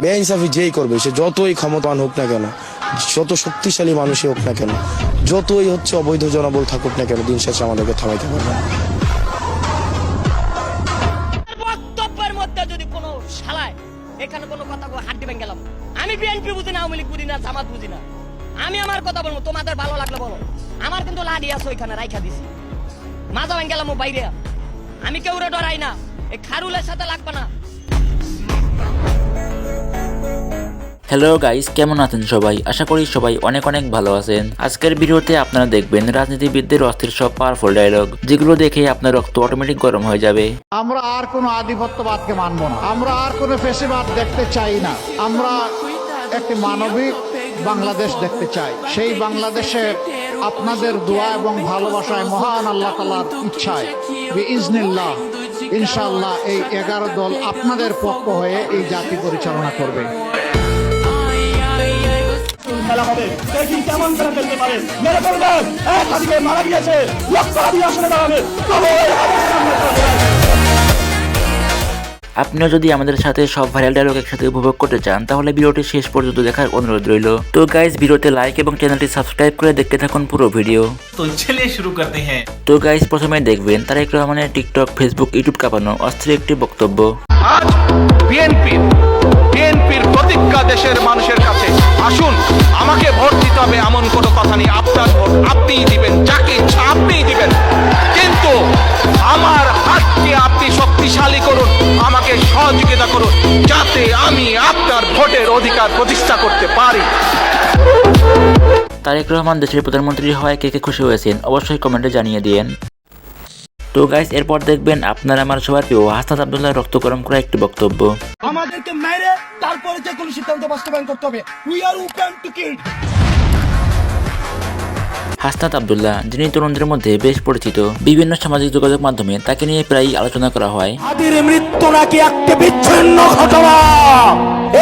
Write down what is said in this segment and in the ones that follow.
বেইনসাফি যেই করবে, সে যতই ক্ষমতাবান হোক না কেন, যত শক্তিশালী মানুষই হোক না কেন, যতই অবৈধ জনবল থাকুক না কেন, দিন শেষে আমাদেরকে থামাইতে পারবে না। বক্তব্যের মধ্যে যদি কোনো শালায় এখানে কোনো কথা হাত দিবেন গেলাম, আমি বিএনপি বুঝি না, আওয়ামী লীগ বুঝি না, জামাত বুঝি না, আমি আমার কথা বলবো, তোমাদের ভালো লাগলে বলো। আমার কিন্তু লাঠি আছে ওইখানে রাইখা দিছি, মাজা ভাঙ গেলাম বাইরে, আমি কেউরে ডরাই না, এই খারুলের সাথে লাগবে না। হ্যালো গাইস, কেমন আছেন সবাই? আশা করি সবাই অনেক অনেক ভালো আছেন। আজকের ভিডিওতে আপনারা দেখবেন রাজনীতিবিদদের অস্থির সব পাওয়ারফুল ডায়লগ, যেগুলো দেখে আপনার রক্ত অটোমেটিক গরম হয়ে যাবে। আমরা আর কোনো আধিপত্যবাদকে মানব না, আমরা আর কোনো ফ্যাসিবাদ দেখতে চাই না, আমরা একটি মানবিক বাংলাদেশ দেখতে চাই। সেই বাংলাদেশে আপনাদের দোয়া এবং ভালোবাসায়, মহান আল্লাহ তাআলার ইচ্ছায় বিইজনিল্লাহ ইনশাআল্লাহ এই 11 দল আপনাদের পক্ষ হয়ে এই জাতি পরিচালনা করবে। খেলা হবে, দেখি কেমন খেলা খেলতে পারে। মেরে ফেলবেন, এক হাতিকে মারা গিয়েছে, লক্ষ হাতি আসলে দাঁড়াবে। আপনিও যদি আমাদের সাথে সব ভাইরাল ডায়লগ একসাথে উপভোগ করতে চান, তাহলে ভিডিওটি শেষ পর্যন্ত দেখার অনুরোধ রইল। তো গাইস, ভিডিওতে লাইক এবং চ্যানেলটি সাবস্ক্রাইব করে দেখতে থাকুন পুরো ভিডিও। তো চলিয়ে শুরু করতে হ্যাঁ। তো গাইস, প্রথমে দেখবেন তারেক রহমানের টিকটক, ফেসবুক, ইউটিউব কাঁপানো অস্থির একটি বক্তব্য। আজ বিএনপির প্রতিজ্ঞা দেশের মানুষের কাছে, আসুন আমাকে ভোট দিতে হবে এমন কোনো কথা নেই। আপনার ভোট আপনিই দিবেন, যাকে ইচ্ছা আপনিই দিবেন, কিন্তু আমার হাতকে আপনি শক্তিশালী করুন, আমাকে সহযোগিতা করুন, যাতে আমি আপনার ভোটের অধিকার প্রতিষ্ঠা করতে পারি। তারেক রহমান দেশের প্রধানমন্ত্রী হওয়ায় কে কে খুশি হয়েছেন অবশ্যই কমেন্টে জানিয়ে দিয়েন। তো গাইস, এরপর দেখবেন আপনার আমার সবার প্রিয় হাসনাত আব্দুল্লাহ রক্ত গরম করা একটি বক্তব্য। আমাদেরকে মেরে তারপরে যে কোনো সিদ্ধান্ত বাস্তবায়ন করতে হবে। We are open to kill. Hasnat Abdullah, যিনি তরুণদের মধ্যে বেশ পরিচিত, বিভিন্ন সামাজিক যোগাযোগ মাধ্যমে তাকে নিয়ে প্রায়ই আলোচনা করা হয়। আদির মৃত্যু নাকি একটি বিচ্ছিন্ন ঘটনা।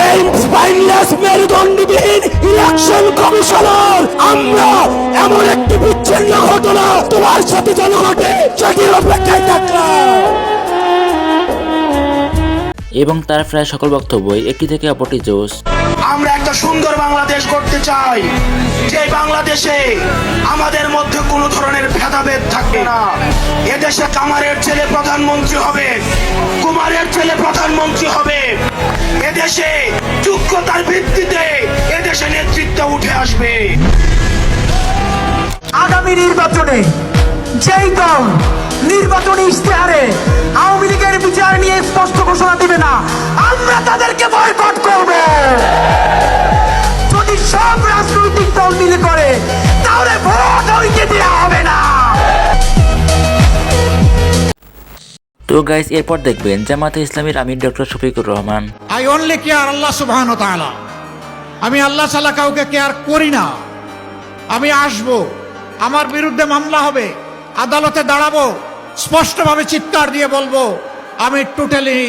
এই স্পাইনলেস মেরুদণ্ডবিহীন ইলেকশন কমিশনার, আমরা এমন একটি বিচ্ছিন্ন ঘটনা তোমার সাথে যেন ঘটে, সেটির অপেক্ষায় থাকলাম। এবং তার প্রায় সকল বক্তব্যই একটি থেকে অপরটি জোশ। আমরা একটা সুন্দর বাংলাদেশ করতে চাই, যে বাংলাদেশে আমাদের মধ্যে কোনো ধরনের ভেদাভেদ থাকবে না। এদেশে কামারের ছেলে প্রধানমন্ত্রী হবে, কুমারের ছেলে প্রধানমন্ত্রী হবে। এদেশে যোগ্যতার ভিত্তিতে এদেশে নেতৃত্ব উঠে আসবে। আগামী নির্বাচনে যেই দল নির্বাচনী ইশতেহারে আওয়ামী লীগের বিচার নিয়ে স্পষ্ট ঘোষণা দিবে না, আমরা তাদেরকে বয়কট করব। যদি সব রাজনৈতিক দল মিলে করে, তাহলে ভোট ওইকে দেওয়া হবে না। তো গাইস, এরপর দেখবেন জামাতে ইসলামীর আমির doctor Shafiqur Rahman. I only care আল্লাহ সুবহানাহু ওয়া তাআলা। আমি আল্লাহ ছাড়া কাউকে কেয়ার করি না। আমি আসব, আমার বিরুদ্ধে মামলা হবে, আদালতে দাঁড়াবো, স্পষ্টভাবে চিৎকার দিয়ে বলবো আমি টোটালি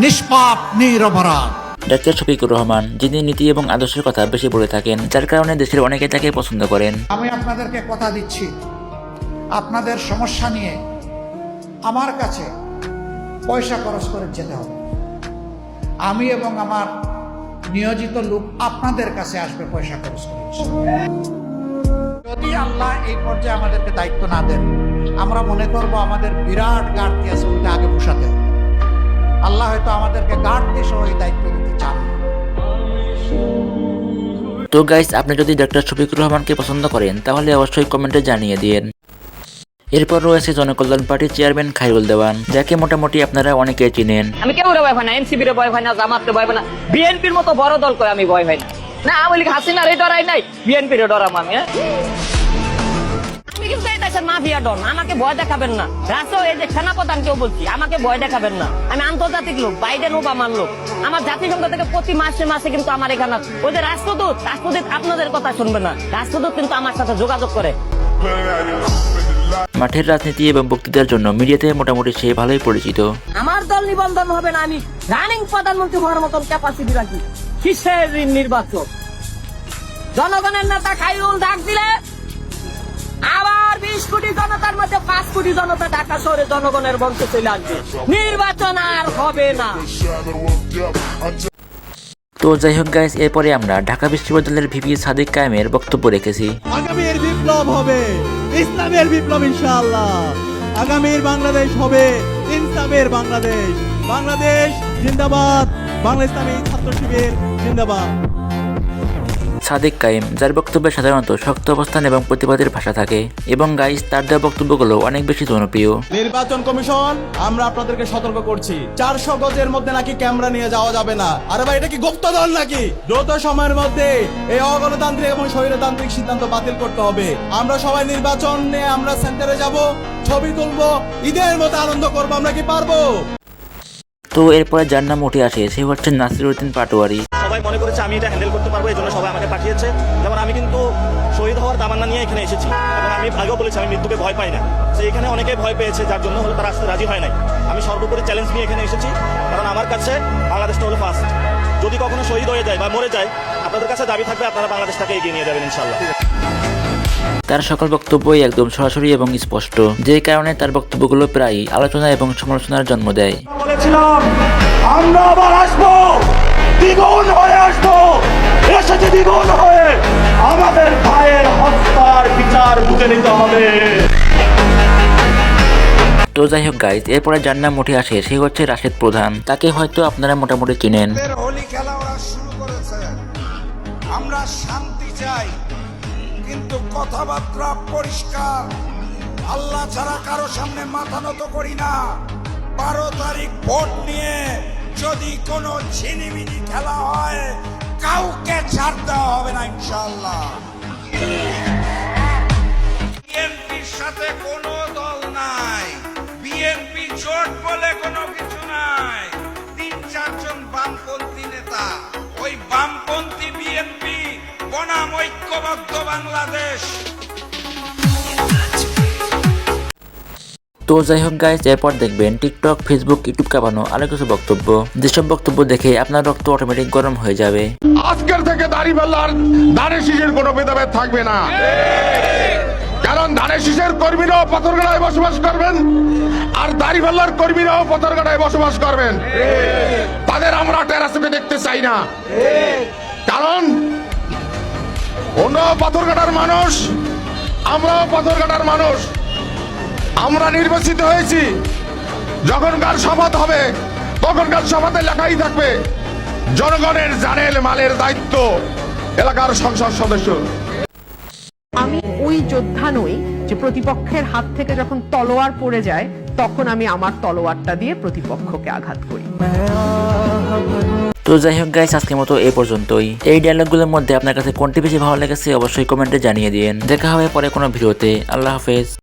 নিষ্পাপ, নিরপরাধ। ডক্টর শফিকুর রহমান, যিনি নীতি এবং আদর্শের কথা বেশি বলে থাকেন, যার কারণে দেশের অনেকে তাকে পছন্দ করেন। আমি আপনাদেরকে কথা দিচ্ছি, আপনাদের সমস্যা নিয়ে আমার কাছে পয়সা খরচ করে যেতে হবে। আমি এবং আমার নিয়োজিত লোক আপনাদের কাছে আসবে পয়সা খরচ করে। যদি আল্লাহ এই পর্যায়ে আমাদেরকে দায়িত্ব না দেন, আমরা মনে করব আমাদের বিরাট ঘাটতি আছে, ওটা আগে পোষাতে হবে। আল্লাহ হয়তো আমাদেরকে ঘাটতি সহ এই দায়িত্ব দিতে চান। তো গাইস, আপনি যদি ডক্টর শফিকুর রহমানকে পছন্দ করেন, তাহলে অবশ্যই কমেন্টে জানিয়ে দিন। এরপর রয়েছে জনকল্যাণ পার্টির চেয়ারম্যান খায়রুল দেওয়ান, যাকে মোটামুটি আপনারা অনেকে চিনেন। আমি কেউ ভয় পাই না, এনসিপি রে ভয় পাই না, জামাতকে ভয় পাই না, বিএনপির মতো বড় দল করে আমি ভয় পাই না। না, আওয়ামী লীগ হাসিনার এই ডরাই নাই, বিএনপির ডরাম আমি। আমি কিন্তু এই দেশের মাফিয়া ডন, আমাকে ভয় দেখাবেন না। রাষ্ট্র এই যে সেনাপ্রধানকেও বলছি, আমাকে ভয় দেখাবেন না। আমি আন্তর্জাতিক লোক, বাইডেন ওবামার লোক। আমার জাতিসংঘ থেকে প্রতি মাসে মাসে কিন্তু আমার এখানে ওই যে রাষ্ট্রদূত আপনাদের কথা শুনবে না, রাষ্ট্রদূত কিন্তু আমার সাথে যোগাযোগ করে। মাঠের রাজনীতি এবং বক্তৃতার জন্য মিডিয়াতে মোটামুটি সে ভালোই পরিচিত। আমার দল নিবন্ধন হবে না, আমি রানিং প্রধানমন্ত্রী হওয়ার মতন ক্যাপাসিটি রাখি। কিসের নির্বাচন? জনগণের নেতা খায়রুল ডাক দিলে আবার 20 কোটি জনতার মধ্যে 5 কোটি জনতা ঢাকা শহরে জনগণের মঞ্চে চলে আসবে। নির্বাচন আর হবে না। তো যাই হোক গাইস, এরপরে আমরা ঢাকা বিশ্ববিদ্যালয়ের ভিপি সাদিক কায়েমের বক্তব্য রেখেছি। আগামীর বিপ্লব হবে ইসলামের বিপ্লব ইনশাআল্লাহ। আগামীর বাংলাদেশ হবে ইনসাফের বাংলাদেশ। বাংলাদেশ জিন্দাবাদ, বাংলা ইসলামী ছাত্র শিবির জিন্দাবাদ। সাদিক কায়েম, যার বক্তব্যে সাধারণত শক্ত অবস্থান এবং প্রতিবাদের ভাষা থাকে, এবং গাইস তার দেওয়া বক্তব্যগুলো অনেক বেশি জনপ্রিয়। নির্বাচন কমিশন, আমরা আপনাদেরকে সতর্ক করছি, 400 গজের মধ্যে নাকি ক্যামেরা নিয়ে যাওয়া যাবে না। আরে ভাই, এটা কি গুপ্তদল নাকি? দ্রুত সময়ের মধ্যে এই অগণতান্ত্রিক এবং স্বৈরতান্ত্রিক সিদ্ধান্ত বাতিল করতে হবে। আমরা সবাই নির্বাচন নিয়ে আমরা সেন্টারে যাব, ছবি তুলবো, ঈদের মতো আনন্দ করবো। আমরা কি পারবো? তো এরপরে যার নাম উঠে আসে সে হচ্ছে নাসিরউদ্দিন পাটোয়ারি। সবাই মনে করেছে আমি এটা হ্যান্ডেল করতে পারবো, এই জন্য সবাই আমাকে পাঠিয়েছে। যেমন আমি কিন্তু শহীদ হওয়ার তামান্না নিয়ে এখানে এসেছি, এবং আমি আগেও বলেছি আমি মৃত্যুকে ভয় পাই না। তো এখানে অনেকে ভয় পেয়েছে, যার জন্য হলো তারা আসতে রাজি হয় নাই। আমি সর্বোপরি চ্যালেঞ্জ নিয়ে এখানে এসেছি, কারণ আমার কাছে বাংলাদেশটা হলো ফার্স্ট। যদি কখনো শহীদ হয়ে যায় বা মরে যায়, আপনাদের কাছে দাবি থাকবে আপনারা বাংলাদেশটাকে এগিয়ে নিয়ে যাবেন ইনশাল্লাহ। তার সকল বক্তব্যই একদম সরাসরি এবং স্পষ্ট, যে কারণে তার বক্তব্যগুলো প্রায় আলোচনা এবং সমালোচনার জন্ম দেয়। বলেছিলাম আমরা আবার আসবো, দ্বিগুণ হয়ে আসবো, এসেছে দ্বিগুণ হয়ে। আমাদের ভাইয়ের হত্যার বিচার বুঝে নিতে হবে। তো যাই হোক গাইজ, এরপরে যার নাম উঠে আসে সে হচ্ছে রাশেদ প্রধান। তাকে হয়তো আপনারা মোটামুটি চিনেন। হোলি খেলা ওরা শুরু করেছে। আমরা শান্তি চাই, কিন্তু কথাবার্তা পরিষ্কার। আল্লাহ ছাড়া কারো সামনে মাথা নত করি না। 12 তারিখ ভোট নিয়ে যদি কোনো ঝিনিমিনি খেলা হয়, কাউকে ছাড় দেওয়া হবে না ইনশাআল্লাহ। বিএনপির সাথে কোনো দল নাই, বিএনপি জোট বলে কোনো কিছু নাই। 3-4 জন বামপন্থী নেতা, ওই বামপন্থী বিএনপি বনাম ঐক্যবদ্ধ বাংলাদেশ। তো যাই হোক গাইজ, এরপর দেখবেন টিকটক, ফেসবুক, ইউটিউব কাঁপানো আরো কিছু বক্তব্য, যেসব বক্তব্য দেখে আপনার রক্ত অটোমেটিক গরম হয়ে যাবে। আজকের থেকে দাড়িপাল্লার ধানের শীষের কোনো ভেদাভেদ থাকবে না, কারণ ধানের শীষের কর্মীরাও পাথরঘাটায় বসবাস করবেন, আর দাড়িপাল্লার কর্মীরাও পাথরঘাটায় বসবাস করবেন। তাদের আমরা টেরাসে দেখতে চাই না, কারণ ওনারাও পাথরঘাটার মানুষ, আমরাও পাথরঘাটার মানুষ। আমরা নির্বাচিত হয়েছি, যখনকার শপথ হবে তখনকার শপথে লেখাই থাকবে জনগণের জানের মালের দায়িত্ব এলাকার সংসদ সদস্য। আমি ওই যোদ্ধা নই যে প্রতিপক্ষের হাত থেকে যখন তলোয়ার পড়ে যায় তখন আমি আমার তলোয়ারটা দিয়ে প্রতিপক্ষকে আঘাত করি। তো যাই হোক গাইস, আজকের মতো এই পর্যন্তই। এই ডায়লগগুলোর মধ্যে আপনার কাছে কোনটি বেশি ভালো লেগেছে অবশ্যই কমেন্টে জানিয়ে দিন। দেখা হবে পরে কোনো ভিডিওতে। আল্লাহ হাফেজ।